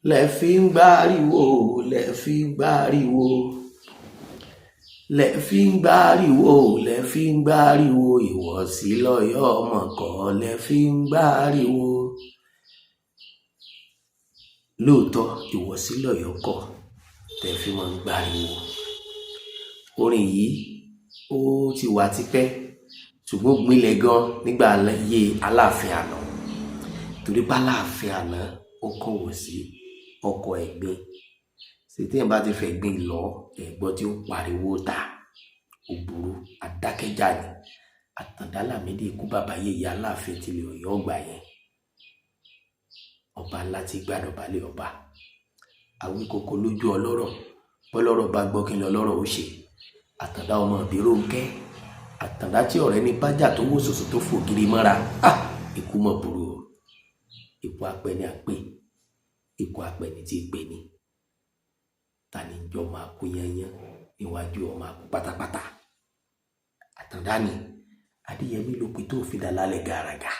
lẹ fi ń gbáriwo lẹ fi ń gbáriwo lẹ fi ń gbáriwo lẹ fi ń gbáriwo ìwọ̀sí lọ́yọ̀ọ́ ọmọkọ̀ lẹ fi ń gbáriwo. Lóòótọ́ ìwọ̀sí lọ́yọ̀ọ́ kọ́ tẹ fi máa ń gbáriwo. Orin yìí ó ti wà tipẹ́ ṣùgbọ́n gbilẹ̀ gan nígbà ayé Aláàfin àná, torí pé Aláàfin àná ó kọ̀wọ̀ sí ọkọ̀ ẹ̀gbin. Ṣé téèyàn bá ti fẹ́ gbin lọ ẹ̀gbọ́n tí ó pariwo ta ó burú adákẹ́jà ni. Àtàndá Lámídì ikú bàbá yèyé Aláàfin tilẹ̀ Ọ̀yọ́ ọgbà yẹn, ọba ńlá ti gbàdọ̀bálẹ̀ ọba. Àwíkoko lójú ọlọ́rọ̀, bọ́lọ́rọ̀ bá gbọ́ kí ni ọlọ́rọ̀ ó ṣe. Àtàndá ọmọ Ìbírónkẹ́, Àtàndá tí ọ̀rẹ́ ní bájà tó wò sòsò tó fògiri mọ́ra. Ikú mọ̀ burú o. Ikú apẹni àpè, ikú apẹni tí ì pè ní. Ta ni jọ máa kú yányán níwájú ọmọ àkú pátápátá? Àtàndá ni. Adéyẹmí ló pe tó fi dà lálẹ́ gàràgà.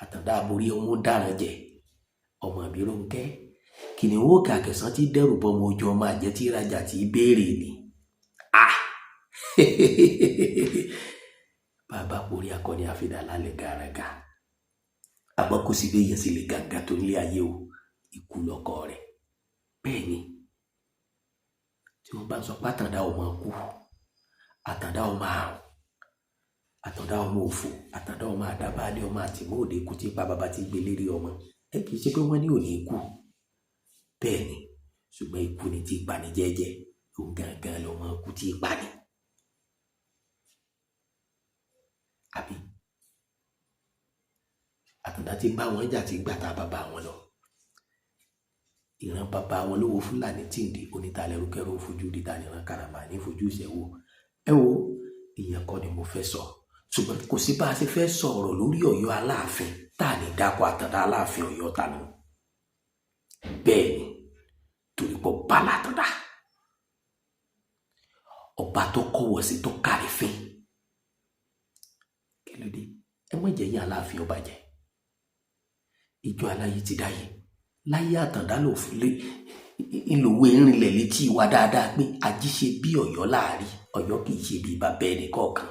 Àtàndá aborí ọmọ dáràn jẹ. Ọmọ Ìbírónkẹ́, kìnìún òkè àkẹsàn tí dẹrù bọmọ ojú ọmọ àjẹ́ tí ìrajà tí béèrè ni. Bàbá borí akọni àfidà lálẹ́ gàràgà. Àmọ́ kò sí bí èèyàn sì lè gàgà tó nílé ayé o, ikú lọkọ rẹ̀. Bẹ́ẹ̀ ni, tí wọ́n bá ń sọ pé Àtàndá ọmọ kú, Àtàndá ọmọ àrùn, Àtàndá ọmọ òfò, Àtàndá ọmọ àdábálẹ̀ ọmọ àtìmọ́ òde kú tí pa bàbá ti gbé lérí ọmọ. Kì í ṣe pé wọ́n ní òní ikú. Bẹ́ẹ̀ ni, ṣùgbọ́n ikú ni tí pani jẹ́jẹ́, òun gangan lọmọ kú tí pani. Àbí Àtàndá ti bá wọn jà tí gbàtà bàbá wọn lọ. Ìran bàbá wọn lówó Fúlàní tìǹdì onítàlẹ́rúkẹ́rú fojú dídá níran karama ní fojú ìṣẹ́wó. Ẹ wo, ìyẹn kọ́ ni mo fẹ́ sọ. Ṣùgbọ́n kò sí bá a ṣe fẹ́ sọ̀rọ̀ lórí Ọ̀yọ́ Aláàfin tá a ní dákọ̀ Àtàndá Aláàfin Ọ̀yọ́ tànú. Bẹ́ẹ̀ ni, torí pọ̀ bá l'Àtàndá. Ọba tó kọ̀wọ̀ sí tó kárí fín. Kí ló dé? Ẹ má jẹ́ yín Aláàfin ọba jẹ́. Ìjọ aláyé ti dáyé. Láyé Àtàndá ló fúnlé ìlòwé ìrìnlẹ̀ létí wa dáadáa pé Ajisebi'Oyo Lari, Ọ̀yọ́ kì í ṣe bí bàbá ẹnì kọ̀ọ̀kan.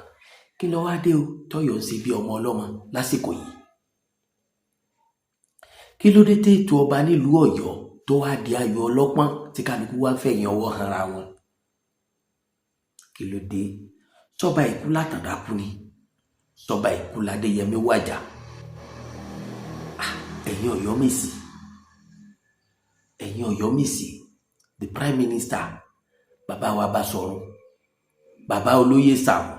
Kí ló wá dé o tọ́yọ́ ń ṣe bí ọmọ ọlọ́mọ lásìkò yìí? Kí ló dé tètò ọba nílùú Ọ̀yọ́ tó wá di ayọ̀ ọlọ́pọ́n tí kálukú wá fẹ̀yìn ọwọ́ hanra wọn? Kí ló dé? Sọ́ba ikú l'Àtàndá kú ni? Sọ́ba ikú l'Adéyẹmí wàjà? Ẹ̀yin Ọ̀yọ́ Meesi, ẹ̀yin Ọ̀yọ́ Meesi, the prime minister, bàbá wa Basọ̀run, bàbá olóyè Sàmù,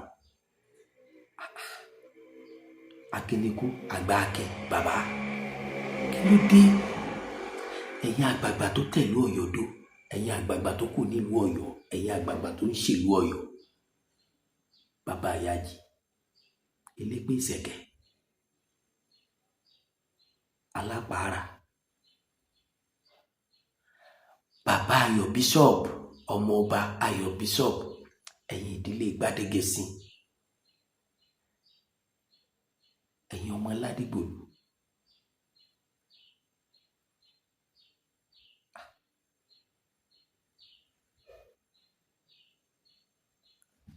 Akíníkú àgbà Akin, bàbá. Kí ló dé? Ẹ̀yin àgbààgbà tó tẹ̀lé Ọ̀yọ́ dó, ẹ̀yin àgbààgbà tó kù nílùú Ọ̀yọ́, ẹ̀yin àgbààgbà tó ń ṣèlú Ọ̀yọ́, bàbá Àyájì, elépè ìṣẹ̀kẹ̀, alápàárà, bàbá Ayọ̀ Bishop, ọmọ ọba Ayọ̀ Bishop, ẹ̀yin ìdílé Gbádégẹṣin, ẹ̀yin ọmọ Ládìgbòlù.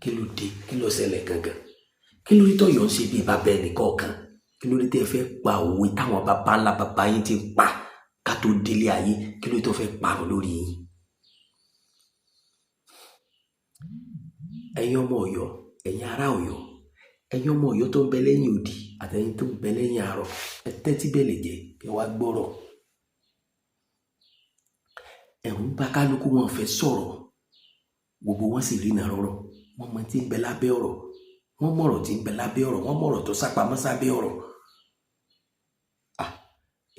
Kí ló dé? Kí ló ṣẹlẹ̀ gangan? Kí ló dé tọ́yọ́ ń ṣe bí bàbá ẹnì kọ̀ọ̀kan? Kí ló dé tẹ́ fẹ́ pa òwe táwọn bàbá ńlá bàbá yín ti pa ká tó délé ayé? Kí ló dé tó fẹ́ parun lórí yín? Ẹ̀yin ọmọ Ọ̀yọ́, ẹ̀yin ará Ọ̀yọ́, ẹ̀yin ọmọ Ọ̀yọ́ tó ń bẹ lẹ́yìn odi àtẹ̀yin tó ń bẹ lẹ́yìn àárọ̀, ẹ tẹ́tí bẹ̀lẹ̀ jẹ́ kí wá gbọ́rọ̀. Ẹ̀rù ń bá kálukú, wọn fẹ́ sọ̀rọ̀, gbogbo wọn sì rí iná rọ̀rọ̀. Wọ́n mọ tí ń bẹ lábẹ́ ọ̀rọ̀, wọ́n mọ̀rọ̀ tí ń bẹ lábẹ́ ọ̀rọ̀, wọ́n mọ̀rọ̀ tó sápamọ́ sábẹ́ ọ̀rọ̀.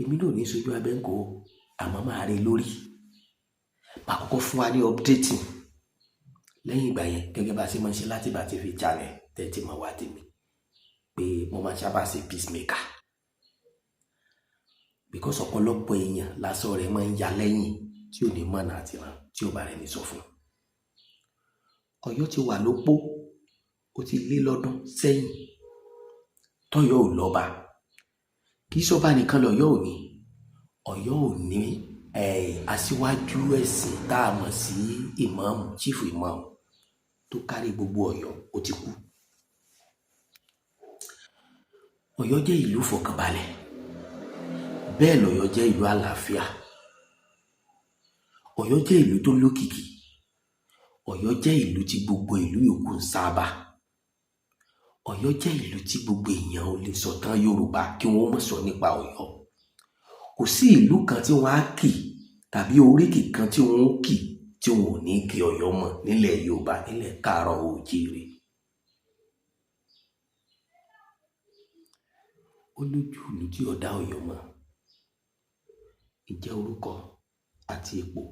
Èmi náà ní sojú abẹ́ ń kó, àmọ́ máa rí lórí. Màá kọ́kọ́ fún wa ní updating. Lẹ́yìn ìgbà yẹn, gẹ́gẹ́ bá ṣe máa ń ṣe láti bá ti fi channel tẹ́tí mọ̀ wá tèmi pé mo máa sábà ṣe peacemaker. Because ọ̀pọ̀lọpọ̀ èèyàn lásán rẹ̀ máa ń ya lẹ́yìn tí ò ní mọ̀nà àti ràn tí ò bá rẹ̀ ní sọ fún. Ọ̀yọ́ ti wà lópó, ó ti lé lọ́dún sẹ́yìn tọ́yọ́ ò lọ́ba. Kì í sọ́ba nìkan lọ́yọ́ ò ní. Ọ̀yọ́ ò ní aṣíwájú ẹ̀sìn tá a mọ̀ sí ìmáàmù chief ìmáàmù tó kárí gbogbo Ọ̀yọ́ ó ti kú. Ọ̀yọ́ jẹ́ ìlú fọkànbalẹ̀, bẹ́ẹ̀ lọ̀yọ́ jẹ́ ìlú àlàáfíà. Ọ̀yọ́ jẹ́ ìlú tó lókìkí. Ọ̀yọ́ jẹ́ ìlú tí gbogbo ìlú yòókù ń sábà. Ọ̀yọ́ jẹ́ ìlú tí gbogbo èèyàn ò lè sọ tán Yorùbá kí wọ́n má sọ nípa Ọ̀yọ́. Kò sí ìlú kan tí wọ́n á kì tàbí oríkì kan tí wọ́n ó kì tí wọ́n ò ní kí Ọ̀yọ́ mọ̀ nílẹ̀ Yorùbá, nílẹ̀ káàárọ̀ oòjíire. Ó lójú ìlú tí ọ̀dá Ọ̀yọ́ mọ̀. Ìjẹ́ orúkọ àti ipò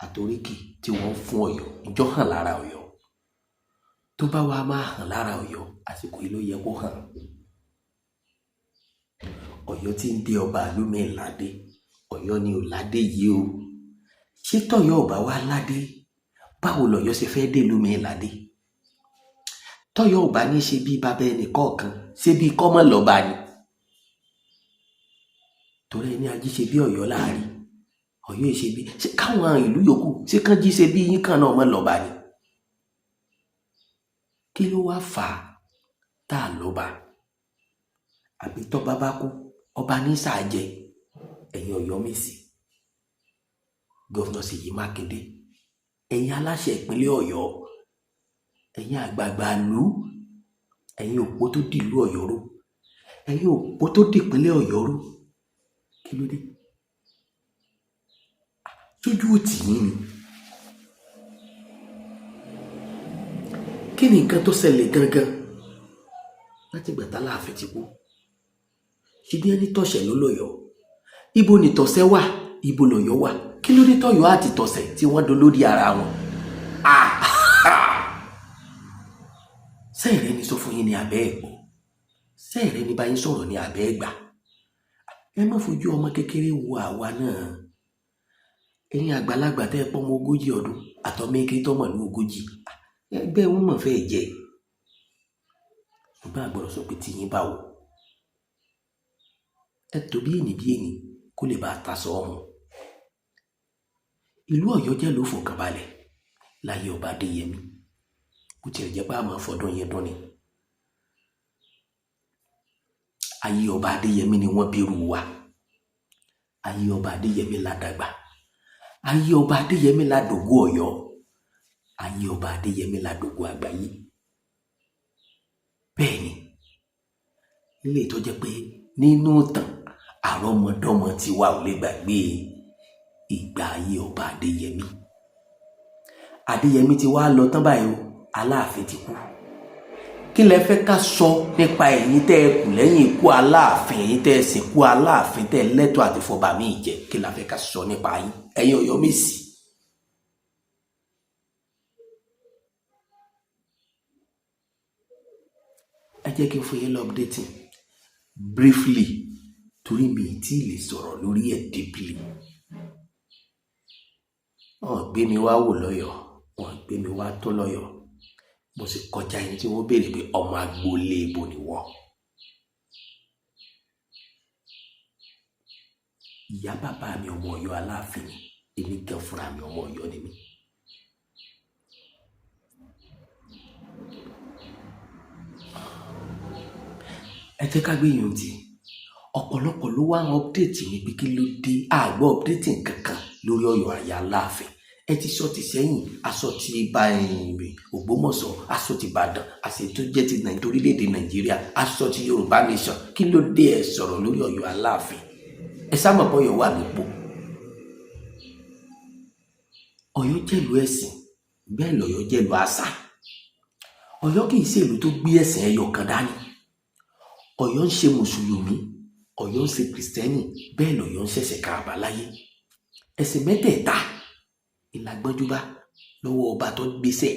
àtoríkì tí wọ́n fún Ọ̀yọ́ ìjọ hàn lára Ọ̀yọ́. Tó bá wá máa hàn lára Ọ̀yọ́, àsìkò yìí ló yẹ kó hàn. Ọ̀yọ́ tí ń dé ọba ìlú mi ládé, Ọ̀yọ́ ni ò ládé yìí o. Ṣé tọ̀yọ́ ò bá wá ládé, báwo lọ̀yọ́ ṣe fẹ́ dé ìlú mi ládé? Tọ̀yọ́ ò bá ní ṣe bí bàbá ẹnì kọ̀ọ̀kan, ṣé bí kọ́mọ lọ́ba ni? Torí ẹni Ajisebi'Oyo Lari, Ọ̀yọ́ ìṣe bí ṣé káwọn ìlú yòókù ṣé kán jí ṣe bí yín kan náà mọ́ lọ́ba ni? Kí ló wá fà á tá a lọ́ba? Àbí tọ́ba bá kú ọba ní sàájẹ? Ẹ̀yin Ọ̀yọ́ Meesi, gọ́vnọ̀ Ṣèyí Mákindé, ẹ̀yin aláṣẹ ìpínlẹ̀ Ọ̀yọ́, ẹ̀yin àgbààgbà ìlú, ẹ̀yin òpó tó dìlú Ọ̀yọ́ rú, ẹ̀yin òpó tó dìpínlẹ̀ Ọ̀yọ́ rú, kí ló dé? Sójú òtì yín ni? Kí ni nǹkan tó ṣẹlẹ̀ gangan láti ìgbà t'Aláàfin ti kú? Ṣé bí ẹni tọ̀ṣẹ̀ ló lọ́yọ̀ọ́? Ibo ni tọ̀ṣẹ̀ wà? Ibo lọ́yọ́ wà? Kí ló dé tọ̀yọ́ àti tọ̀ṣẹ̀ tí wọ́n dolórí ara wọn? Sẹ́ẹ̀rẹ́ ni sọ fún yín ní abẹ́ ẹ̀gbọ́, sẹ́ẹ̀rẹ́ ni bá yín sọ̀rọ̀ ní abẹ́ ẹ̀gbà. Ẹ má fojú ọmọ kékeré wo àwa náà. Ẹ̀yin àgbàlagbà tẹ́ ẹ pọ́ ọmọ 40 ọdún àtọmọ eke tọmọ ní 40, ẹgbẹ́ wọn mọ̀ fẹ́ jẹ. Ṣùgbọ́n àgbọ̀rọ̀ sọ pé tí yín bá wò, ẹ tó bí ènì kó lè bá ta sọ ọ̀hún. Ìlú Ọ̀yọ́ jẹ́ ìlú fọkànbalẹ̀ láyé ọba Adéyẹmí, bó tilẹ̀ jẹ́ pé a máa fọdún yẹn dún ni. Ayé ọba Adéyẹmí ni wọ́n bí irú wa. Ayé ọba Adéyẹmí la dàgbà. Ayé ọba Adéyẹmí la dògo Ọ̀yọ́. Ayé ọba Adéyẹmí la dògo àgbáyé. Bẹ́ẹ̀ ni, ilé tó jẹ́ pé nínú ìtàn àrọ́mọdọ́mọ tiwa ò lè gbàgbé ìgbà ayé ọba Adéyẹmí. Adéyẹmí ti wá lọ tán báyìí o, Aláàfin ti kú. Kí lẹ fẹ́ ká sọ nípa ẹ̀yin tẹ́ ẹ kù lẹ́yìn ikú Aláàfin, ẹ̀yin tẹ́ ẹ sìnkú Aláàfin tẹ́ ẹ lẹ́tọ̀ọ́ àti fọba míì jẹ? Kí la fẹ́ ká sọ nípa yín, ẹ̀yin Ọ̀yọ́ Meesi? Ẹ jẹ́ kí n fún yín lọ updating briefly, torí mi ì tí ì lè sọ̀rọ̀ lórí ẹ̀ deeply. Wọ́n gbé mi wá wò lọ́yọ̀ọ́, wọ́n gbé mi wá tó lọ́yọ̀ọ́. Mo sì kọjá ẹni tí wọ́n béèrè pé ọmọ agboolé ibo ni wọ́n. Ìyá bàbá mi ọmọ Ọ̀yọ́ Aláàfin ni, èmi gan fúnra mi ọmọ Ọ̀yọ́ ni mí. Ẹ jẹ́ ká gbé yín tì. Ọ̀pọ̀lọpọ̀ ló wá ń update mi pé kí ló dé àgbọ̀ updating kankan lórí Ọ̀yọ́ àyà Aláàfin. Ẹ ti sọ ti sẹ́yìn, aṣọ ti bá Ògbómọ̀ṣọ́, aṣọ ti Ìbàdàn, àṣẹ tó jẹ́ ti orílẹ̀-èdè Nàìjíríà, aṣọ ti Yorùbá nation. Kí ló dé ẹ sọ̀rọ̀ lórí Ọ̀yọ́ Aláàfin? Ẹ sábà bọ́ Ọ̀yọ́ wà nípò. Ọ̀yọ́ jẹ́ ìlú ẹ̀sìn, bẹ́ẹ̀ lọ̀yọ́ jẹ́ ìlú àṣà. Ọ̀yọ́ kì í ṣe ìlú tó gbé ẹ̀sìn ẹyọ kan dání. Ọ̀yọ́ ń ṣe mùsùlùmí, Ọ̀yọ́ ń ṣe kìrìsìtẹ́nì, bẹ́ẹ̀ lọ̀yọ́ ń ṣẹ̀ṣẹ̀ ká àbáláyé. Ẹ̀sìn mẹ́tẹ̀ẹ̀ta ìlàgbọ́njúbá lọ́wọ́ ọba tó gbéṣẹ́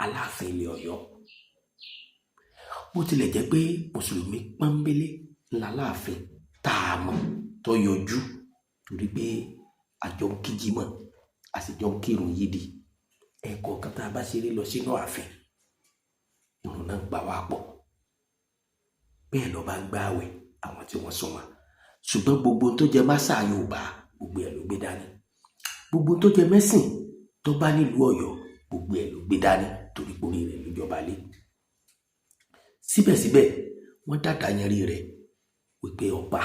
Aláàfin ilẹ̀ Ọ̀yọ́. Bó tilẹ̀ jẹ́ pé mùsùlùmí pọ́nbélé l'Aláàfin tá a mọ̀ tó yọjú, torí pé àjọ ń kí jímọ̀, a sì jọ ń kírun yídì. Ẹ̀kọ́ kan tá a bá ṣeré lọ sínú ààfin, ìrun náà gbà wá pọ̀. Bẹ́ẹ̀ lọ bá ń gbààwẹ̀ àwọn tí wọ́n súnmọ́. Ṣùgbọ́n gbogbo tó jẹ máṣà Yorùbá gbogbo ẹ̀ ló gbé dání. Gbogbo tó jẹ mẹ́sìn tó bá nílùú Ọ̀yọ́ gbogbo ẹ̀ ló gbé dání torí pé orí rẹ̀ ló jọba lé. Síbẹ̀síbẹ̀ wọ́n dàda yanrí rẹ̀ wípé ọba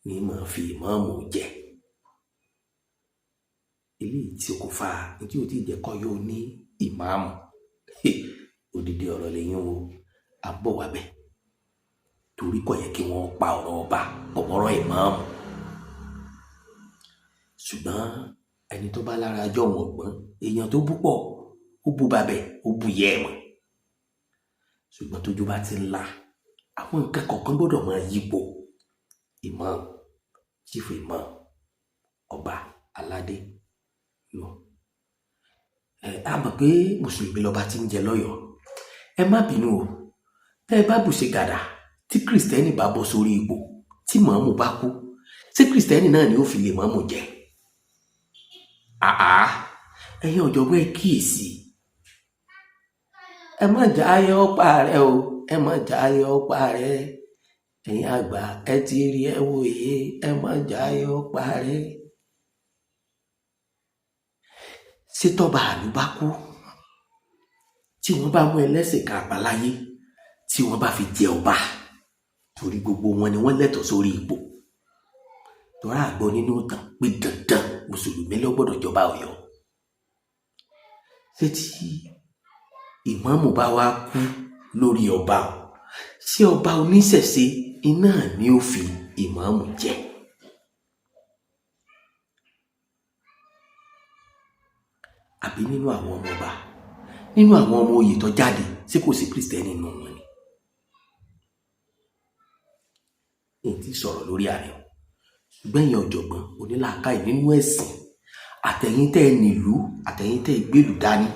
ní máa fi ìmáàmù jẹ. Eléyìí tí kò fa tí ò tí ì jẹ́ kọ́ yóò ní ìmáàmù. Odidi ọ̀rọ̀ lẹ́yìn o, à ń bọ̀ wá bẹ̀ torí kò yẹ kí wọ́n pa ọ̀rọ̀ ọba ọ̀rọ̀ ìmáàmù. Ṣùgbọ́n ẹni tó bá lára ajọ́ wọn gbọ́n, èèyàn tó bú pọ̀ ó bú babẹ̀ ó bú yẹ ẹ̀ mọ́. Ṣùgbọ́n tójú bá ti ń la àwọn nǹkan kọ̀ọ̀kan gbọ́dọ̀ máa yípo. Imam, chief imam, ọba aládé lọ. A mọ̀ pé mùsùlùmí lọ́ba tí ń jẹ lọ́yọ̀ọ́. Ẹ má bínú o, tẹ́ ẹ bá bù ṣe gàdà tí kìrìsìtẹ́nì bá bọ́ sórí ipò tí màmú bá kú, ṣé kìrìsìtẹ́nì náà ni ó fi lè màmú jẹ? Ẹ̀yin ọ̀jọ̀gbọ́n ẹ kíyèsí. Ẹ má jà ayọ̀ ọ̀pá rẹ o, ẹ má jà ayọ̀ ọ̀pá rẹ. Ẹ̀yin àgbà ẹ ti rí ẹ wòye, ẹ má jà ayọ̀ ọ̀pá rẹ. Ṣé tọ́ba àlú bá kú, tí wọ́n bá mú ẹlẹ́sìn kan àbáláyé, tí wọ́n bá fi jẹ ọba, torí gbogbo wọn ni wọ́n lẹ́tọ̀ọ́ sórí ipò. Tọ́ra àgbọ̀ nínú ìtàn pé dandan mùsùlùmí ló gbọ́dọ̀ jọba Ọ̀yọ́. Ṣé tí ìmáàmù bá wá kú lórí ọba, ṣé ọba oníṣẹ̀ṣe iná ni ó fi ìmáàmù jẹ? Àbí nínú àwọn ọmọ ọba, nínú àwọn ọmọ oyè tó jáde, ṣé kò sí kìrìsìtẹ́nì nínú wọn ni? Èyí tí sọ̀rọ̀ lórí ààrẹ o, ṣùgbọ́n ẹ̀yin ọ̀jọ̀gbọ́n onílàákàyè nínú ẹ̀sìn, àtẹ̀yin tẹ́ ẹ nílùú, àtẹ̀yin tẹ́ ẹ gbèlú dání,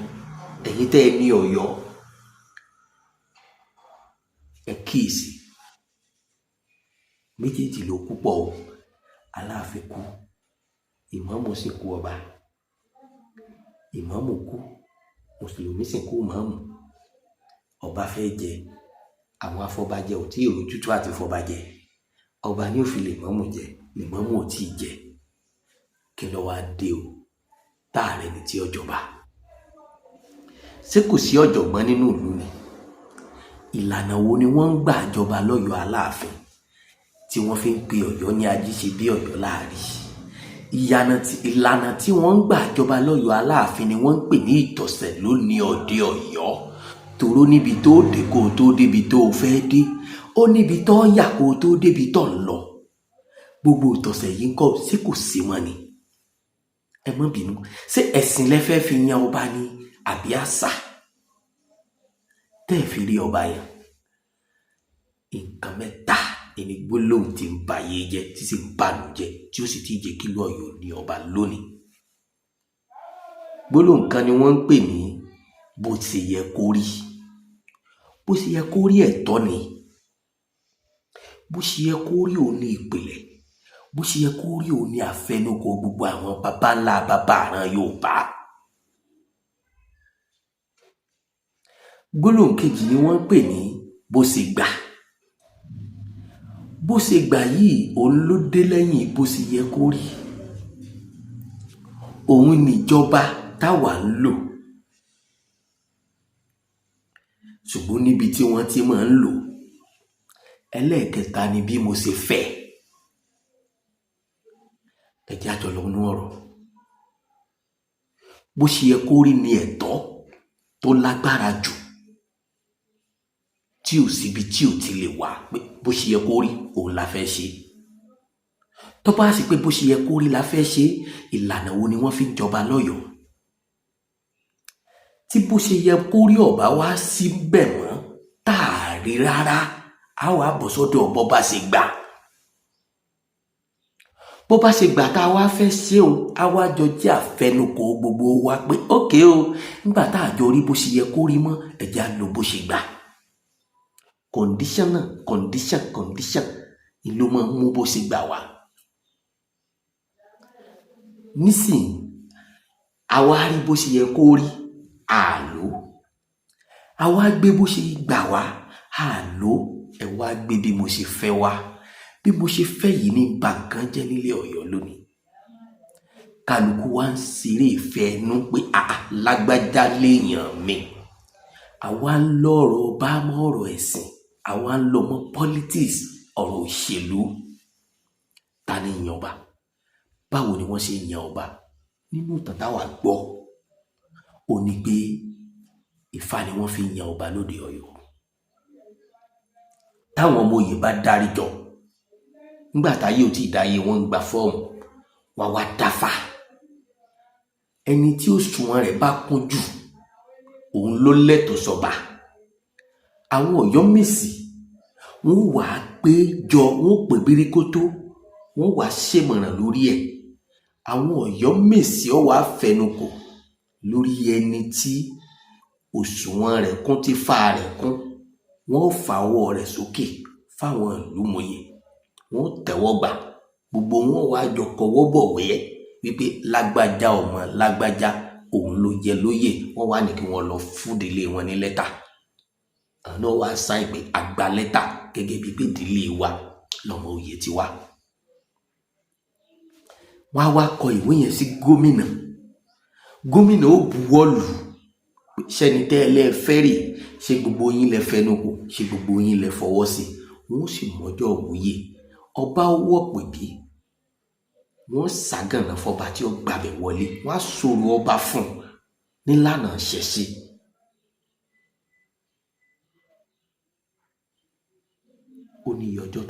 ẹ̀yin tẹ́ ẹ ní Ọ̀yọ́, ẹ kíyèsí. Méjèèjì ló kú pọ̀ o. Aláàfin kú, ìmáàmù sì kú ọba. Ìmáàmù kú, mùsùlùmí sì kú ìmáàmù. Ọba fẹ́ jẹ, àwọn afọbajẹ ò tí ì rójútó àti fọbajẹ. Ọba ní ó fi lè ìmáàmù jẹ, ìmáàmù ò tí ì jẹ. Kí ló wá dé o táàrẹ ní tí ọjọba? Ṣé kò sí ọ̀jọ̀gbọ́n nínú ìlú ni? Ìlànà wo ni wọ́n ń gbà jọba lọ́yọ̀ọ́ Aláàfin tí wọ́n fi ń pe Ọ̀yọ́ ní Ajisebi'Oyo Lari? Ìlànà tí wọ́n ń gbà jọba lọ́yọ̀ọ́ Aláàfin ni wọ́n ń pè ní ìtọ̀sẹ̀ lónìí ọdẹ Ọ̀yọ́. Toró níbi tó dé kó tó débi tó fẹ́ dé, ó níbi tó yà kó tó débi tó ń lọ. Gbogbo ìtọ̀sẹ̀ yìí ń kọ́ sí kò sí mọ́ ni. Ẹ má bínú, ṣé ẹ̀sìn lẹ́fẹ́ fi yan ọba ni àbí àṣà? Tẹ́ ẹ fi rí ọba yẹn, nǹkan mẹ́ta ẹni gbólóhùn tí ń ba ayé jẹ́ tí sì ń bànú jẹ́ tí ó sì ti jẹ́ kí ìlú Ọ̀yọ́ ní ọba lónìí. Gbólóhùn kan ni wọ́n ń pè ní bó ṣe yẹ kó rí. Bó ṣe yẹ kó rí ẹ̀tọ́ ni. Bó ṣe yẹ kó rí òun ní ìpìlẹ̀. Bó ṣe yẹ kó rí òun ní àfẹnukò gbogbo àwọn baba ńlá baba àrán Yorùbá. Gbólóhùn kejì ni wọ́n ń pè ní bó ṣe gbà. Bó ṣe gbà yìí òun ló dé lẹ́yìn bó ṣe yẹ kó rí. Òun níjọba táwa ń lò. Ṣùgbọ́n níbi tí wọ́n ti máa ń lò, ẹlẹ́ẹ̀kẹta ni bí mo ṣe fẹ́. Ẹ jẹ́ àjọ lọ nínú ọ̀rọ̀. Bó ṣe yẹ kó rí ni ẹ̀tọ́ tó lágbára jù, tí ò síbi tí ò ti lè wà pé bó ṣe yẹ kó rí òun la fẹ́ ṣe. Tó bá sì pé bó ṣe yẹ kó rí la fẹ́ ṣe, ìlànà wo ni wọ́n fi ń jọba lọ́yọ̀ọ́? Tí bó ṣe yẹ kó rí ọba wá síbẹ̀ mọ́ táàrí rárá, á wà bọ̀ sọ́dọ̀ bó bá ṣe gbà. Bó bá ṣe gbà tá a wá fẹ́ ṣe o, á wá jọ jẹ́ àfẹnukò gbogbo wa pé ókè o, nígbà tá a jọ rí bó ṣe yẹ kó rí mọ́, ẹ̀já lọ bó ṣe gbà. Condition ìlú máa ń mú bó ṣe gbà wá. Nísìnyí, àwa rí bó ṣe yẹ kó rí, àlò. Àwa gbé bó ṣe gbà wá, àlò. Ẹ wá gbé bí mo ṣe fẹ́ wá. Bí mo ṣe fẹ́ yìí ní bàǹkan jẹ́ nílé Ọ̀yọ́ lónìí. kálukú wá ń ṣeré ìfẹ́ inú pé lágbájá léèyàn mi. Àwa ń lọ́rọ̀ ọba mọ́ ọ̀rọ̀ ẹ̀sìn, àwa ń lọ mọ́ politics, ọ̀rọ̀ òṣèlú. Ta ni yan ọba? Báwo ni wọ́n ṣe yan ọba? Nínú ìtàn táwa gbọ́, ó ní pé Ifá ni wọ́n fi yan ọba lóde Ọ̀yọ́. Táwọn ọmọ oyè bá dárí jọ, nígbà táyé ò tí ì dáyé, wọ́n ń gba fọ́ọ̀mù, wọ́n wá dáfá. Ẹni tí òṣùwọ̀n rẹ̀ bá kún jù, òun ló lẹ́tọ̀ọ́ sọ́ba. Àwọn Ọ̀yọ́ Meesi wọ́n wà á pé jọ, wọ́n pè bíríkótó, wọ́n wà á ṣèmọ̀ràn lórí ẹ̀. Àwọn Ọ̀yọ́ Meesi ó wà á fẹnukò lórí ẹni tí òṣùwọ̀n rẹ̀ kún, tí fà rẹ̀ kún. Wọ́n fa ọwọ́ rẹ̀ sókè fáwọn ìlú mọ̀ye, wọ́n tẹ́wọ́ gbà, gbogbo wọn wá jọ kọwọ́ bọ̀wé wípé lágbájá ọmọ lágbájá òun ló jẹ lóyè. Wọ́n wá ní kí wọ́n lọ fún ìdílé wọn ní lẹ́tà. Àná wá sáìn pé àgbà lẹ́tà gẹ́gẹ́ bíi pé ìdílé wa lọ́mọ oyè ti wá. Wọ́n á wá kọ ìwé yẹn sí gómìnà. Gómìnà ó buwọ́ lù. Ṣẹ́ni tẹ́ ẹ lẹ́ẹ̀fẹ́ rè, ṣé gbogbo yín lẹ fẹnu kò, ṣé gbogbo yín lẹ fọwọ́ sí. Wọ́n sì mọ́jọ́ òwúyè. Ọba wọ̀ pè bí wọ́n ságànà fọba tí ó gbàbẹ̀ wọlé. Wọ́n á sọ̀rọ̀ ọba fún nílànà ṣẹ̀ṣe. Ó ní iye ọjọ́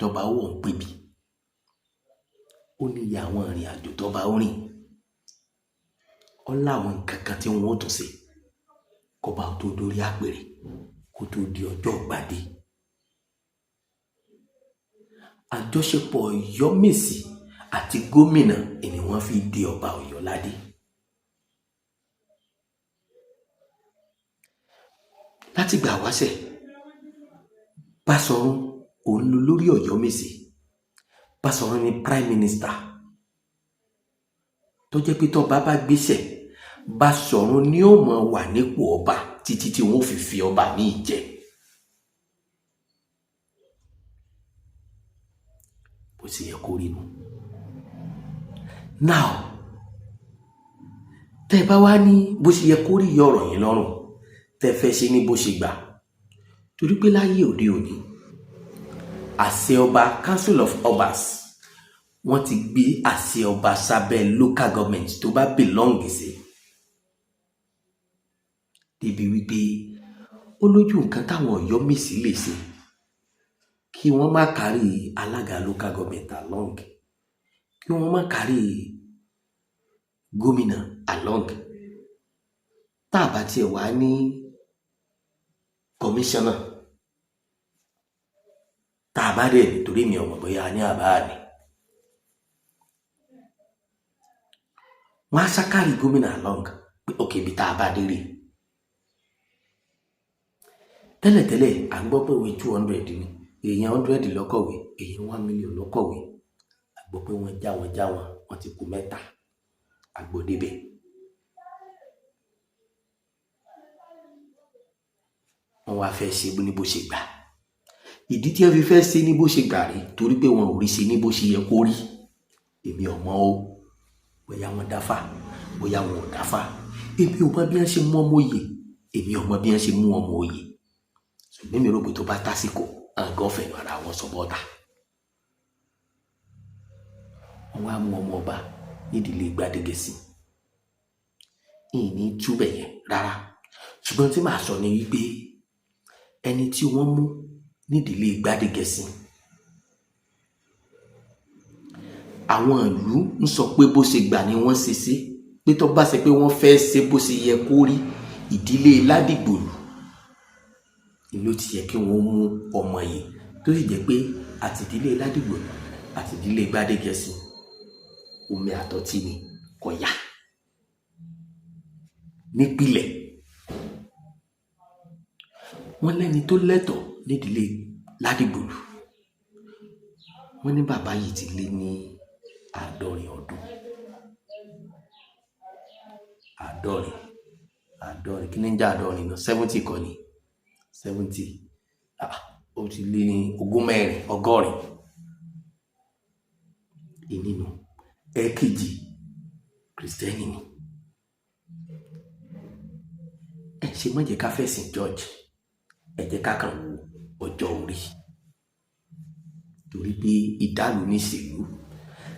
tọ́ba wọ̀ ń pè bí, ó ní iye àwọn ìrìn àjò tọ́ba ó rìn, ó láwọn nǹkan kan tí wọ́n ó tún ṣe kọ́ba tó dórí àpèrè, kó tó di ọjọ́ ìgbàdé. Àjọṣepọ̀ Ọ̀yọ́ Meesi àti gómìnà ni wọ́n fi dé ọba Ọ̀yọ́ ládé. Láti gbà wáṣẹ̀, Báṣọ̀run òun ló lórí Ọ̀yọ́ Meesi. Báṣọ̀run ni prime minister, tó jẹ́ pé tọ́ba bá gbéṣẹ̀, Báṣọ̀run ni ó mọ̀ wà nípò ọba títí tí wọ́n fi ọba ní ìjẹ. Bó ṣe yẹ kó rí nu. Now, tẹ́ bá wá ní bó ṣe yẹ kó rí yọ ọ̀rọ̀ yín lọ́rùn, tẹ́ fẹ́ ṣe ní bó ṣe gbà. Torí pé láyé òde òní, àṣẹ ọba, Council of Obas, wọ́n ti gbé àṣẹ ọba sábẹ́ local government tó bá belong sí. Débi wípé ó lójú nǹkan táwọn Ọ̀yọ́ Meesi lè ṣe kí wọ́n má kárí alága local government along, kí wọ́n má kárí gómìnà along. Tá a bá tiẹ̀ wá ní commissioner, tá a bá dẹ̀ nítorí mi ọmọ bóyá ní àbá ni, wọ́n á ṣàkárí gómìnà along pé òkè ibi tá a bá dé rè. Tẹ́lẹ̀tẹ́lẹ̀ à ń gbọ́ pé òwe 200 ni, èèyàn 100 lọ́kọ̀wé, èèyàn 1 million lọ́kọ̀wé. A gbọ́ pé wọ́n já wọn, wọ́n ti kú 3. Àgbọ̀débẹ̀. Wọ́n wá fẹ́ ṣe ní bó ṣe gbà. Ìdí tí wọ́n fi fẹ́ ṣe ní bó ṣe gbà rí torí pé wọn ò rí ṣe ní bó ṣe yẹ kó rí. Èmi ò mọ̀ o, bóyá wọ́n dáfá, bóyá wọn ò dáfá. Èmi ò mọ̀ bí wọ́n ṣe mú ọmọ oyè, èmi ò mọ̀ bí wọ́n ṣe mú ọmọ oyè. Ṣùgbọ́n mi rò pé tó bá tásìkò, àgọ́ fẹ̀yìn ara wọn sọ bọ́ta. Wọ́n wá mú ọmọ ọba nídìílé Gbádégẹṣin. Ìní túbẹ̀ yẹn rárá. Ṣùgbọ́n tí màá sọ ni wípé ẹni tí wọ́n mú nídìílé Gbádégẹṣin, àwọn ìlú ń sọ pé bó ṣe gbà ni wọ́n ṣe sí, pé tó bá ṣe pé wọ́n fẹ́ ṣe bó ṣe yẹ kó rí, ìdílé Ládìgbòlù ló ti yẹ kí wọ́n mú ọmọ yìí, tó sì jẹ́ pé àti ìdílé Ládìgbòlù àti ìdílé Gbádégẹṣin omi àtọ̀tí ni kò yá nípìlẹ̀. Wọ́n lẹ́ni tó lẹ́tọ̀ọ́ nídìílé Ládìgbòlù, wọ́n ní bàbá yìí ti lé ní 50 ọdún. 50 kí ní ń jẹ́ 50 náà? 70 kọ́ ni, 70. Ó ti lé ní 100. Ìnínú ẹ̀kejì, Kristẹni ni. Ẹ ṣe má jẹ́ ká fẹ̀sìn George, ẹ jẹ́ ká kàn wo ọjọ́ orí, torí pé ìdálù ní ìṣèlú.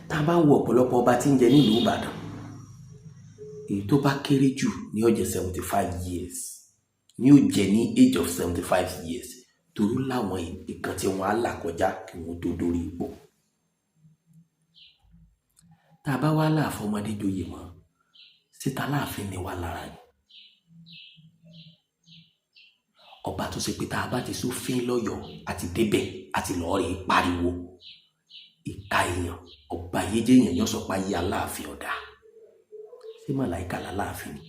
Tá a bá wo ọ̀pọ̀lọpọ̀ ọba tí ń jẹ nílùú Ìbàdàn, èyí tó bá kéré jù ní ó jẹ́ 75 years, ní ó jẹ́ ní age of 75 years, torí láwọn nǹkan tí wọ́n á là kọjá kí wọ́n tó dórí ipò. Tá a bá wá láàfin ọmọdé joyè mọ́, síta láàfin ni wà lára ni. Ọba tó ṣe pé tá a bá ti sófin lọ́yọ̀ọ́ àti débẹ̀ àti lọ́ọ́ rí pariwo, ìka èèyàn, ọba yéjé èèyàn yóò sọ pé ayé Aláàfin ọ̀dà. Ṣé màláìka l'Aláàfin ni?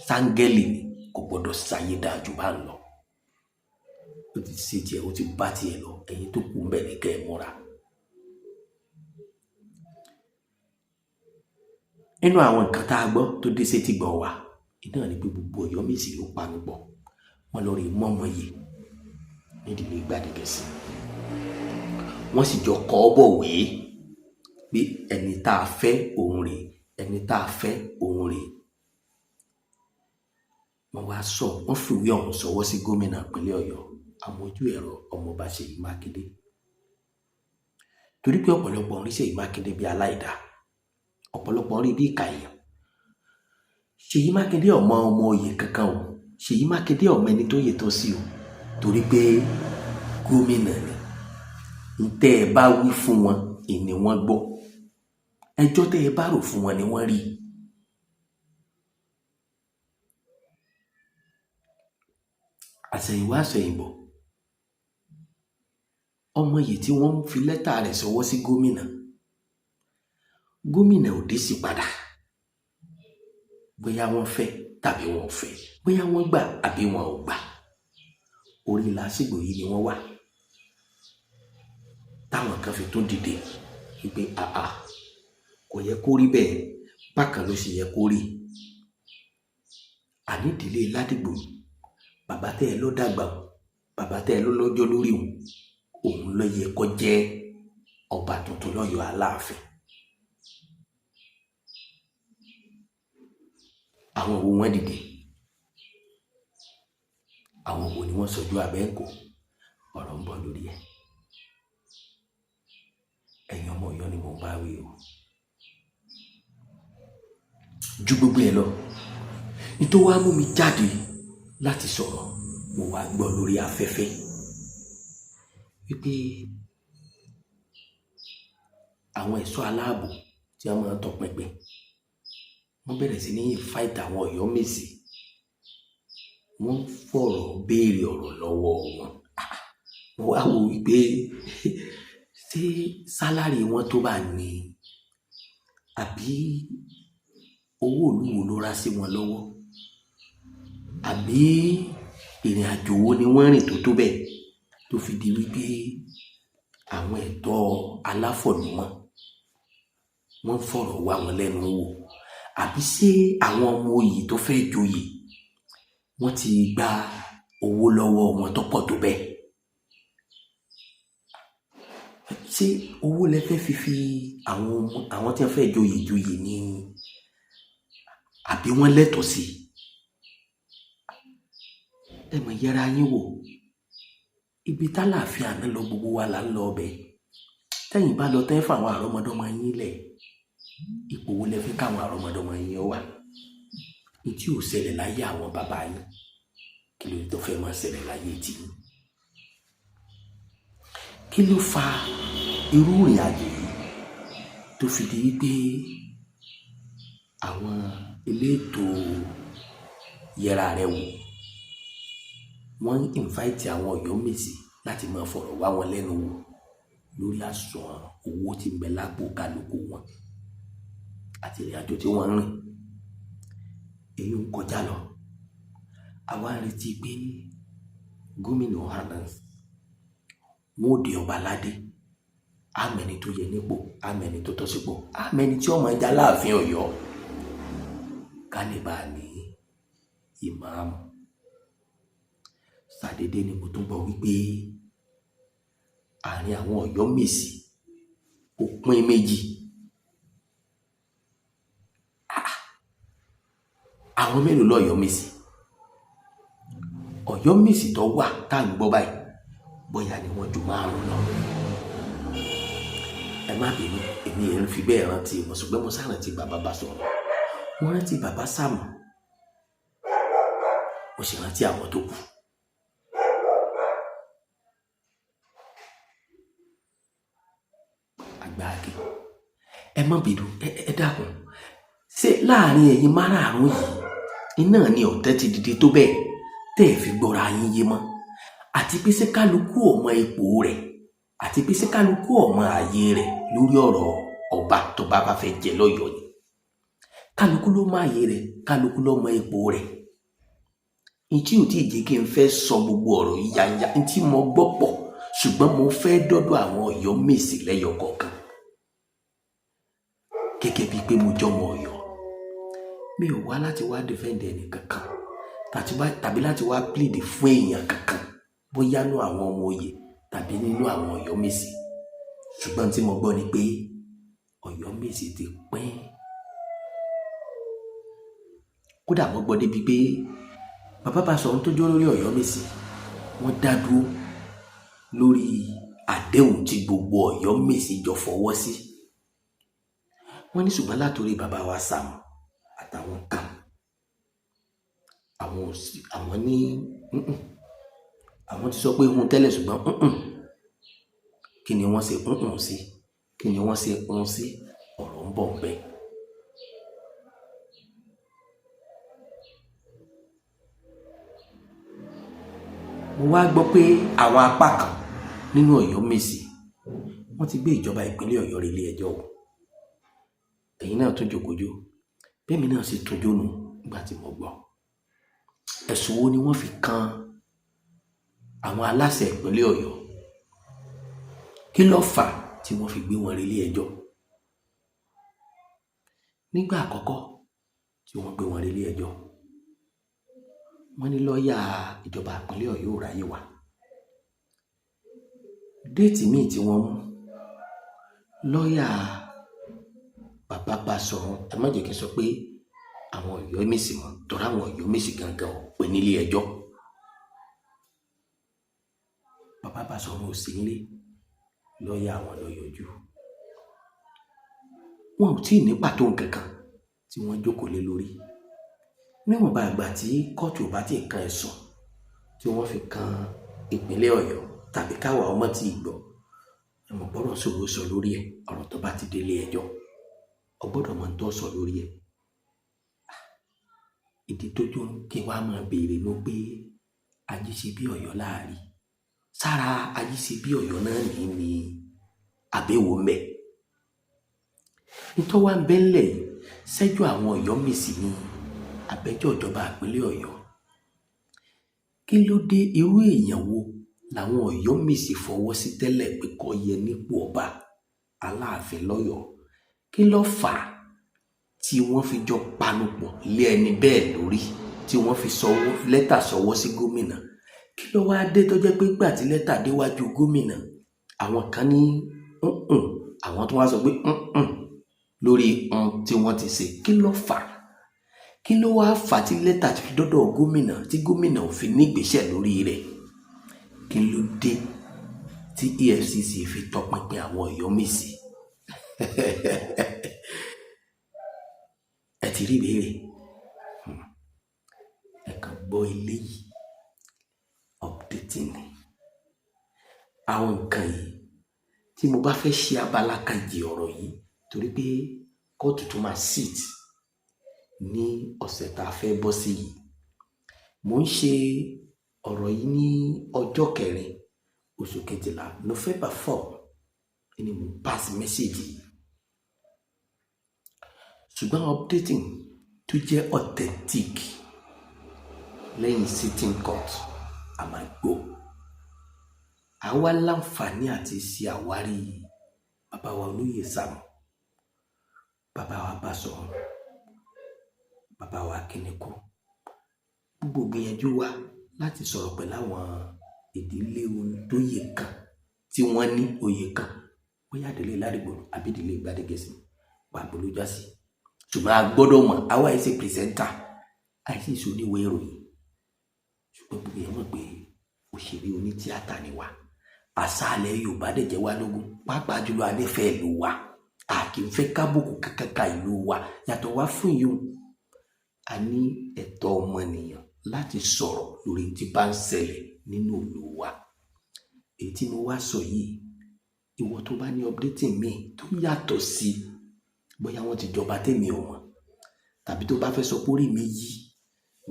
Sáńgẹ́lì ni, kò gbọdọ̀ ṣàyé dáa jù bá ń lọ. Ó ti ṣe tiẹ̀, ó ti bá tiẹ̀ lọ, ẹ̀yin tó kù ń bẹ̀ ní kẹ́ ẹ múra. Nínú àwọn nǹkan tá a gbọ́ tó dé sétí gbọ́ wa, iná ni pé gbogbo Ọ̀yọ́ Meesi ló panu pọ̀, wọ́n lọ rí mọ́mọ́ yìí nídìílé Gbádégẹ̀sì. Wọ́n sì jọ kọ́ ọ́ bọ̀wé pé ẹni tá a fẹ́ òun rèé, ẹni tá a fẹ́ òun rèé. Wọ́n wá sọ, wọ́n fìwé ọ̀hún sọwọ́ sí gómìnà ìpínlẹ̀ Ọ̀yọ́, àmójú ẹ̀rọ ọmọọba Ṣèyí Mákindé. Torí pé ọ̀pọ̀lọpọ̀ ń rí Ṣèyí Mákindé bí aláìdá, ọ̀pọ̀lọpọ̀ ń rí bí ìkà èèyàn. Ṣèyí Mákindé ọmọ oyè kankan o, Ṣèyí Mákindé ọmọ ẹni tó yẹ tọ́ sí o, torí pé gómìnà ni. Ntẹ́ ẹ bá wí fún wọn, ìní wọn gbọ́. Ẹjọ́ tẹ́ ẹ bá rò fún wọn ni wọ́n rí. Àṣẹ̀yìnwá àṣẹ̀yìnbọ̀, ọmọ yìí tí wọ́n fi lẹ́tà rẹ̀ sọwọ́ sí gómìnà, gómìnà ò dé sí padà. Bóyá wọ́n fẹ́ tàbí wọn ò fẹ́, bóyá wọ́n gbà àbí wọn ò gbà, orí làásìgbò yìí ni wọ́n wà. Táwọn kan fi tún dìde wípé kò yẹ kó rí bẹ́ẹ̀, bákan ló ṣe yẹ kó rí. Àní ìdílé Ládìgbò, bàbá tẹ́ ẹ ló dàgbà, bàbá tẹ́ ẹ ló lọ́jọ́ lórí òun ló yẹ kó jẹ́ ọba tuntun lọ́yọ̀ọ́ Aláàfin. Àwọn wo wọ́n dìde? Àwọn wo ni wọ́n sọjú abẹ́ǹkó? Ọ̀rọ̀ ń bọ̀ lórí ẹ̀. Ẹ̀yin ọmọ Ọ̀yọ́ ni mo bá wí o. Ju gbogbo ẹ lọ, nítorí wàá mú mi jáde láti sọ̀rọ̀, mo wá gbọ́ lórí afẹ́fẹ́ wípé àwọn ẹ̀ṣọ́ aláàbò tí wọ́n máa ń tọpinpin, wọ́n bẹ̀rẹ̀ sí ní fight àwọn Ọ̀yọ́ Meesi. Wọ́n fọ̀rọ̀ béèrè ọ̀rọ̀ lọ́wọ́ wọn. Mo wá wò wípé ṣé sálárì wọn tó bá ní, àbí owó olúwo ló rá sí wọn lọ́wọ́, àbí ìrìn àjò wo ni wọ́n rìn tó bẹ́ẹ̀ tó fi di wípé àwọn ẹ̀tọ́ aláfọ̀nùmọ́ wọ́n fọ̀rọ̀ wá wọn lẹ́nu wò, àbí ṣé àwọn ọmọ oyè tó fẹ́ joyè wọ́n ti gba owó lọ́wọ́ wọn tó pọ̀ tó bẹ́ẹ̀. Ṣé owó lẹ fẹ́ fi àwọn tí wọ́n fẹ́ joyè ní, àbí wọ́n lẹ́tọ̀ọ́ sí? Ẹ mọ̀ yẹra yín wò, ibi tálàáfíà àná lọ gbogbo wa là ń lọ ọbẹ̀. Tẹ́yìn bá lọ tẹ́ fún àwọn àrọ́mọdọ́mọ yín lẹ̀, ipò wo lẹ fi káwọn àrọ́mọdọ́mọ yín wà? Ní tí ò ṣẹlẹ̀ láyé àwọn bàbá yín, kí ló tó fẹ́ máa ṣẹlẹ̀ láyé tiyín? Kí ló fa irú ìrìn àjò yìí tó fi di wípé àwọn elétò yẹra rẹ wò wọ́n invite àwọn Ọ̀yọ́ Meesi láti máa fọ̀rọ̀ wá wọn lẹ́nu wò lórí àsùnwọ̀n owó tí ń bẹ lápò kálukú wọn àti ìrìn àjò tí wọ́n rìn? Èyí ń kọjá lọ, àwa ń retí pé gómìnà Hanans wọn ò dé ọba aládé, àmẹ́ni tó yẹ nípò, àmẹ́ni tó tọ́ sípò, àmẹ́ni tí ọmọ ẹja láàfin Ọ̀yọ́ kálíbà ní ìmáàmù. Ṣàdédé ni mo tún gbọ́ wípé àárín àwọn Ọ̀yọ́ Meesi ó pín méjì. àwọn mélòó lọ́yọ́ Meesi? Ọ̀yọ́ Meesi tó wà tá à ń gbọ́ báyìí bóyá ni wọ́n ju 5 lọ. Ẹ má bínú, èmi ẹ̀ ń fi bẹ́ẹ̀ rántí wọn, ṣùgbọ́n mo sárántí bàbá bá sọ̀rọ̀, mo rántí bàbá Sáàmù, mo sì rántí àwọn tó kù. Àgbáàgì, ẹ má bínú, ẹ dákun, ṣé láàrin ẹ̀yin márààrún yìí iná ni ọ̀tẹ̀ ti dìde tó bẹ́ẹ̀ tẹ́ ẹ fi gbọ́ra yín yé mọ́, àti pé ṣé kálukú ọmọ ipò rẹ̀, àti pé ṣé kálukú ọmọ ààyè rẹ̀ lórí ọ̀rọ̀ ọba tó bá fẹ́ jẹ lọ́yọ̀ọ́ ni? Kálukú ló mọ ààyè rẹ̀, kálukú ló mọ ipò rẹ̀. Ntí ò tí ì jẹ́ kí n fẹ́ sọ gbogbo ọ̀rọ̀ yìí yanya, ntí mo gbọ́ pọ̀, ṣùgbọ́n mo fẹ́ dọ́dọ̀ àwọn Ọ̀yọ́ Meesi lẹ́yọ kọ̀ọ̀kan. Gẹ́gẹ́ bíi pé mo jọmọ Ọ̀yọ́, mi ò wá láti wá defend ẹni kankan tàbí láti wá plead fún èèyàn kankan, bóyá nínú àwọn ọmọ oyè tàbí nínú àwọn Ọ̀yọ́ Meesi. Ṣùgbọ́n tí mo gbọ́ ni pé Ọ̀yọ́ Meesi ti pín. Kódà mo gbọ́ débi pé bàbá bá sọ ohun tó jọ lórí Ọ̀yọ́ Meesi, wọ́n dá dúró lórí àdéhùn tí gbogbo Ọ̀yọ́ Meesi jọ fọwọ́ sí. Wọ́n ní ṣùgbọ́n látòrí bàbá wa Sáàmù àtàwọn kan, àwọn ní àwọn ti sọ pé hun tẹ́lẹ̀, ṣùgbọ́n kí ni wọ́n ṣe sí, kí ni wọ́n ṣe sí, ọ̀rọ̀ ń bọ̀ bẹ́ẹ̀. Mo wá gbọ́ pé àwọn apá kan nínú Ọ̀yọ́ Meesi wọ́n ti gbé ìjọba ìpínlẹ̀ Ọ̀yọ́ relé ẹjọ́ o. Ẹ̀yin náà tún jòkójó, bẹ́ẹ̀ mi náà sì tún jónú nígbà tí mo gbọ́. Ẹ̀sùn wo ni wọ́n fi kan àwọn aláṣẹ ìpínlẹ̀ Ọ̀yọ́? Kí ló fà tí wọ́n fi gbé wọn relé ẹjọ́? Nígbà àkọ́kọ́ tí wọ́n gbé wọn relé ẹjọ́, wọ́n ní lọ́ọ̀yà ìjọba ìpínlẹ̀ Ọ̀yọ́ ò ráyè wá. Déètì míì tí wọ́n mú, lọ́ọ̀yà bàbá bá sọ̀rọ̀, ẹ má jẹ́ kí n sọ pé àwọn Ọ̀yọ́ Meesi mọ̀, torí àwọn Ọ̀yọ́ Meesi gangan ò pé nílé ẹjọ́. Bàbá bá sọ̀rọ̀ ò sí nílé, lọ́ọ̀yà àwọn ló yọjú. Wọn ò tí ì ní pàtó nǹkan kan tí wọ́n jókòó lé lórí. Níwọ̀nba ìgbà tí kóòtù ò bá ti kan ẹ̀sùn tí wọ́n fi kan ìpínlẹ̀ Ọ̀yọ́ tàbí káwa ọmọ tí ì gbọ́, ẹ mọ̀ gbọ́dọ̀ sọ̀rọ̀ sọ lórí ẹ̀. Ọ̀rọ̀ tó bá ti délé ẹjọ́, ọ gbọ́dọ̀ mọ̀ tó sọ lórí ẹ̀. Ìdí tó jó kí wàá máa béèrè ló pé Ajisebi'Oyo Lari, sára Ajisebi'Oyo náà ní àbẹ̀wò mẹ́. Nítorí wá ń bẹ́ńlẹ̀ sẹ́jọ́ àwọn Ọ̀yọ́ Meesi ní àbẹ́jọ́ ìjọba ìpínlẹ̀ Ọ̀yọ́. Kí ló dé, irú èèyàn wo làwọn Ọ̀yọ́ Meesi fọwọ́ sí tẹ́lẹ̀ pé kó yẹ nípò ọba Aláàfin lọ́yọ̀ọ́? Kí ló fà á tí wọ́n fi jọ panupọ̀ lé ẹni bẹ́ẹ̀ lórí, tí wọ́n fi lẹ́tà sọwọ́ sí gómìnà? Kí ló wá dé tó jẹ́ pé gbà tí lẹ́tà déwájú gómìnà, àwọn kan ní àwọn tó wá sọ pé lórí tí wọ́n ti ṣe? Kí ló fà á? Kí ló wá fà á tí lẹ́tà fi dọ́dọ̀ gómìnà tí gómìnà ò fi nígbésẹ̀ lórí rẹ̀? Kí ló dé tí EFCC fi tọpinpin àwọn Ọ̀yọ́ Meesi? Ẹ ti rí ìbéèrè, ẹ kàn gbọ́ eléyìí, updating ni àwọn nǹkan yìí. Tí mo bá fẹ́ ṣe abala kejì ọ̀rọ̀ yìí, torí pé kóòtù tó máa sit ní ọ̀sẹ̀ tá a fẹ́ bọ́ sí yìí, mo ń ṣe ọ̀rọ̀ yìí ní ọjọ́ 4 oṣù kejìlá, November 4 ni mo pass message yìí. Ṣùgbọ́n updating tó jẹ́ authentic lẹ́yìn sitting court a máa gbọ́. Àwa láǹfààní àti ṣe àwárí bàbá wa olóyè Sáàmù, bàbá wa Básọ̀run, bàbá wa Kìnìkú. Gbogbo gbìyànjú wa láti sọ̀rọ̀ pẹ̀lú àwọn ìdílé olóyè kan tí wọ́n ní oyè kan, bóyá ìdílé Lárìgbòlù àbí ìdílé Gbádégẹ̀sì, pàbó ló já sí. Ṣùgbọ́n a gbọ́dọ̀ mọ̀, àwa ẹ̀ ṣe pìrìsẹ́ńtà, àìsí ìṣoníwèé ìròyìn, ṣùgbọ́n gbogbo èèyàn mọ̀ pé òṣèré onítíátà ni wá. Àṣà ilẹ̀ Yorùbá dẹ̀ jẹ́ wá lógún, pàápàá jùlọ a nífẹ̀ẹ́ ìlú wa, a kì í fẹ́ kábùkù kankan ka ìlú wa. Yàtọ̀ wá fún yìí, a ní ẹ̀tọ́ ọmọnìyàn láti sọ̀rọ̀ lórí tí bá ń ṣẹlẹ̀ nínú ìlú wa. Èyí tí mo wá sọ yìí, ìwọ tó bá ní updating mi tó yàtọ̀ sí bóyá wọ́n ti jọba tèmi ò mọ̀, tàbí tó bá fẹ́ sọ pé orí mi yí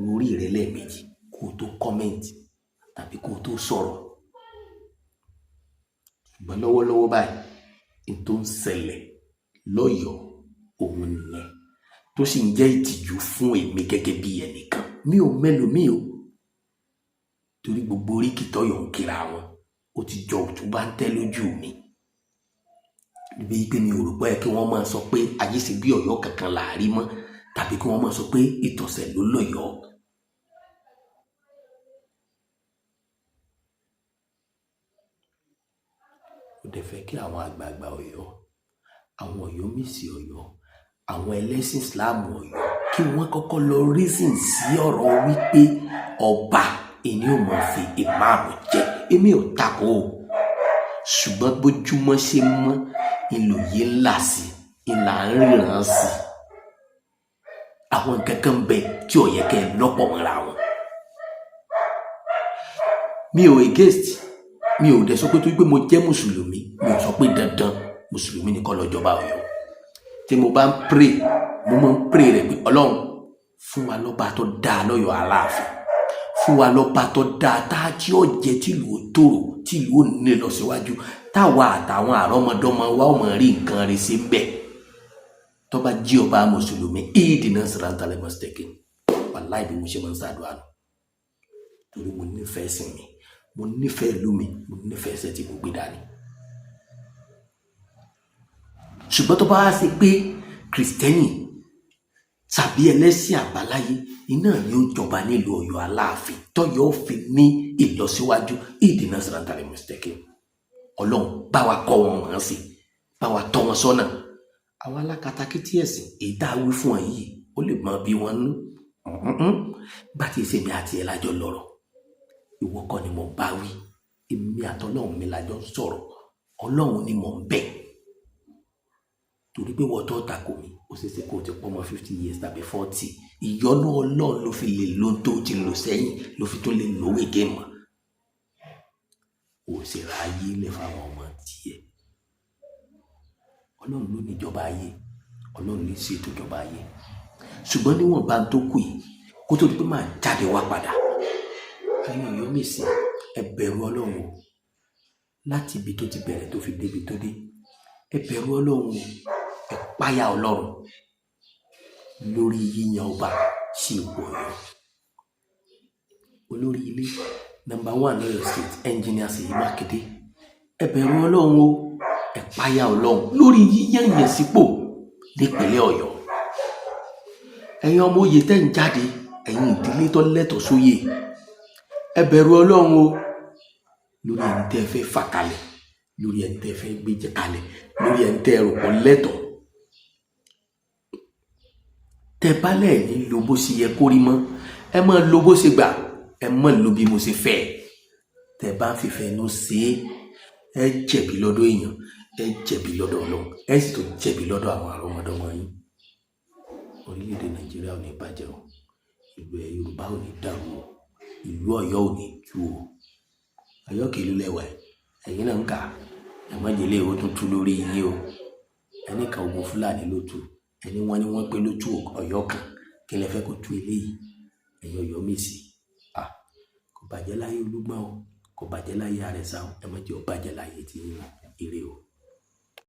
lórí rẹ lẹ́ẹ̀mejì kó o tó comment tàbí kó o tó sọ̀rọ̀. Ṣùgbọ́n lọ́wọ́lọ́wọ́ báyìí, n tó ń ṣẹlẹ̀ lọ́yọ̀ọ́ òun nìyẹn, tó sì ń jẹ́ ìtìjú fún èmi gẹ́gẹ́ bí ẹnìkan. Mi ò mẹ́lòmíì o, torí gbogbo oríkì tọ́yọ̀ ń kíra wọn ó ti jọ òtún bá ń tẹ́ lójú mi. Bí pé mi ò rò pé kí wọ́n máa sọ pé Ajisebi'Oyo kankan Lari mọ́, tàbí kí wọ́n máa sọ pé ìtọ̀sẹ̀ ló lọ́yọ̀ọ́. Ó dẹ̀ fẹ́ kí àwọn àgbààgbà Ọ̀yọ́, àwọn Ọ̀yọ́ Meesi Ọ̀yọ́, àwọn ẹlẹ́sìn Islam Ọ̀yọ́ kí wọ́n kọ́kọ́ lọ reason sí ọ̀rọ̀ wípé ọba ẹni ò mọ̀ fi ìmáàmù jẹ. Èmi ò takò o, ṣùgbọ́n bójúmọ́ ṣe mọ́ ìlòyè ńlá sí ìlà ń ríran sí. Àwọn nǹkan kan bẹ tí ó yẹ kẹ́ ẹ lọ́pọ̀ mọ́ra wọn. Mi ò against, mi ò dẹ̀ sọ pé tó wípé mo jẹ́ mùsùlùmí, mi ò sọ pé dandan mùsùlùmí nìkan ló jọba Ọ̀yọ́. Tí mo bá ń pray, mo máa ń pray rẹ̀ pé Ọlọ́run fún wa lọ́ba tó dáa lọ́yọ̀ Aláàfin, fún wa lọ́ba tó dáa tá tí ó jẹ́ tìlú ó tòrò, tìlú ó ní lọ síwájú, táwa àtàwọn àrọ́mọdọ́mọ wa ó máa rí nǹkan rẹ̀ sí ń bẹ̀. Tó bá jí ọba mùsùlùmí, ìdìnnà sàrántàlẹ mọ́sítẹ́kì, wàláì bí mo ṣe máa ń ṣàdúrà nù. Torí mo nífẹ̀ẹ́ sìn mi, mo nífẹ̀ẹ́ ìlú mi, mo nífẹ̀ẹ́ ẹsẹ̀ tí mo gbé dání. Ṣùgbọ́n tó bá wá sí pé kìrìsìtẹ́nì tàbí ẹlẹ́sìn àbáláyé iná ni ó jọba nílùú Ọ̀yọ́ Aláàfin tọ́yọ́ fi ní ìlọsíwájú, ìdìnnà sàrántàlẹ mọ́sítẹ́kì. Ọlọ́run bá wa kọ́ wọn mọ̀ ọ́n sí, bá wa tọ́ wọn sọ́nà. Àwọn alákatakítí ẹ̀sìn èyí tá a wí fún ọ yìí ó lè mọ bí wọ́n nú. Bá ti ṣe mi àti ẹ̀ lájọ lọ́rọ̀, ìwọ kọ́ ni mo bá wí, èmi àtọ́lọ́run mi lájọ sọ̀rọ̀, Ọlọ́run ni mò ń bẹ̀. Torí pé wọ́n tó tako mi, ó ṣe é ṣe kó o ti pọ́ mọ́ 50 years tàbí 40. Ìyọ́nú Ọlọ́run ló fi lè lo tó ti lò sẹ́yìn, ló fi tó lè lówó èké mọ́. Ó sì ra ayé lẹ̀ fáwọn ọmọ tiẹ̀. Ọlọ́run ló ní ìjọba ayé, Ọlọ́run ní sí ètò ìjọba ayé. Ṣùgbọ́n níwọ̀n bá ń tó kù yìí, kó tó di pé máa jáde wá padà, ẹ̀yin Ọ̀yọ́ Meesi, ẹ bẹ̀rù Ọlọ́run o. Láti ibi tó ti bẹ̀rẹ̀ tó fi débi tó dé, ẹ bẹ̀rù Ọlọ́run o, ẹ páyà Ọlọ́run lórí yíyan ọba sí ipò Ọ̀yọ́. Olórí ilé number 1 lọ́yọ̀ state, engineer Ṣèyí Mákindé, ẹ bẹ̀rù Ọlọ́run o, ẹ páyà Ọlọ́run lórí yíyan yẹn sípò nípínlẹ̀ Ọ̀yọ́. Ẹ̀yin ọmọ oyè tẹ́ ń jáde, ẹ̀yin ìdílé tó lẹ́tọ̀ọ́ sóyè, ẹ bẹ̀rù Ọlọ́run o lórí ẹni tẹ́ fẹ́ fà kalẹ̀, lórí ẹni tẹ́ fẹ́ gbé jẹ kalẹ̀, lórí ẹni tẹ́ rò pọ̀ lẹ́tọ̀ọ́. Tẹ́ bá lẹ̀ ní lo bó ṣe yẹ kó rí mọ́, ẹ máa lo bó ṣe gbà, ẹ máa lo bí mo ṣe fẹ́. Tẹ́ bá ń fìfẹ́ inú ṣe é, ẹ jẹ̀bi lọ́dọ̀ èèyàn, ẹ jẹ̀bi lọ́dọ̀ Ọlọ́run, ẹ sì tó jẹ̀bi lọ́dọ̀ àwọn àrọ́mọdọ́mọ yín. Orílẹ̀-èdè Nàìjíríà ò ní bàjẹ́ o, ìlú Yorùbá ò ní dàrú o, ìlú Ọ̀yọ́ ò ní tú o. Ọ̀yọ́ kìlú lẹ́wà ẹ̀yin náà ń kà, ẹ má jẹ́ ilé ìwé tuntun lórí yín o. Ẹni kan ogun Fúlàní ló tú, ẹni wọ́n pé ló tú Ọ̀yọ́ kan, kí lẹ fẹ́ kó tú eléyìí? Ẹ̀yin Ọ̀yọ́ Meesi, kò bàjẹ́ láyé Olúgbọ́n o, kò bàjẹ́ láyé Àrẹ̀sà o, ẹ má jẹ́ ó bàjẹ́ láyé tí ire o.